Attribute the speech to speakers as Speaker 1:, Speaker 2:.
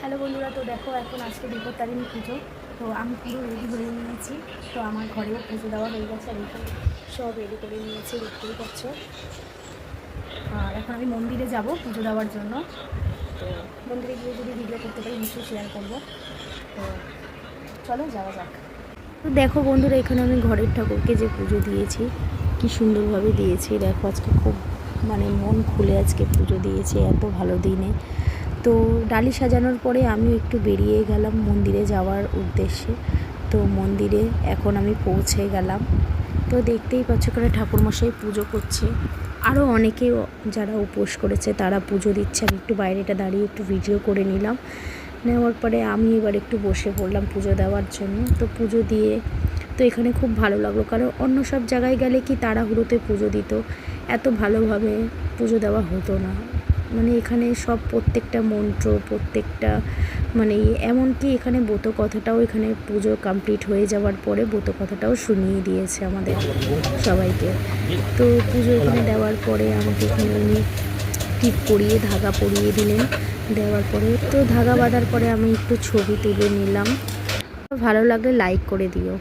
Speaker 1: Hello বন্ধুরা, তো দেখো এখন আজকে বিপত্তারিণী পুজো। তো আমি পুরো রেডি হয়ে নিয়েছি। তো আমার ঘরেও পুজো দেওয়া হয়ে গেছে আর এখানে সব রেডি করে নিয়েছি, দেখতেই পাচ্ছ। আর এখন আমি মন্দিরে যাব পুজো দেওয়ার জন্য। তো মন্দিরে গিয়ে যদি ভিডিও করতে পারি নিশ্চয়ই শেয়ার করবো। তো চলো যাওয়া যাক। তো দেখো বন্ধুরা, এখানে আমি ঘরের ঠাকুরকে যে পুজো দিয়েছি কি সুন্দরভাবে দিয়েছি। দেখো আজকে খুব মন খুলে আজকে পুজো দিয়েছে এত ভালো দিনে। তো ডালি সাজানোর পরে আমি একটু বেরিয়ে গেলাম মন্দিরে যাওয়ার উদ্দেশ্যে। তো মন্দিরে এখন আমি পৌঁছে গেলাম। তো দেখতেই পাচ্ছ এখানে ঠাকুরমশাই পুজো করছে, আরও অনেকে যারা উপোস করেছে তারা পুজো দিচ্ছে। আমি একটু বাইরেটা দাঁড়িয়ে একটু ভিডিও করে নিলাম। নেওয়ার পরে আমি এবার একটু বসে পড়লাম পুজো দেওয়ার জন্য। তো পুজো দিয়ে তো এখানে খুব ভালো লাগলো, কারণ অন্য সব জায়গায় গেলে কি তাড়াহুড়োতে পুজো দিত, এত ভালোভাবে পুজো দেওয়া হতো না। এখানে সব প্রত্যেকটা মন্ত্র প্রত্যেকটা এমনকি এখানে ব্রত কথাটাও এখানে পুজো কমপ্লিট হয়ে যাওয়ার পরে ব্রত কথাটাও শুনিয়ে দিয়েছে আমাদের সবাইকে। তো পুজো এখানে দেওয়ার পরে আমাকে এখানে উনি টিপ পরিয়ে ধাগা পরিয়ে দিলেন। দেওয়ার পরে তো ধাগা বাঁধার পরে আমি একটু ছবি তুলে নিলাম। ভালো লাগলে লাইক করে দিও।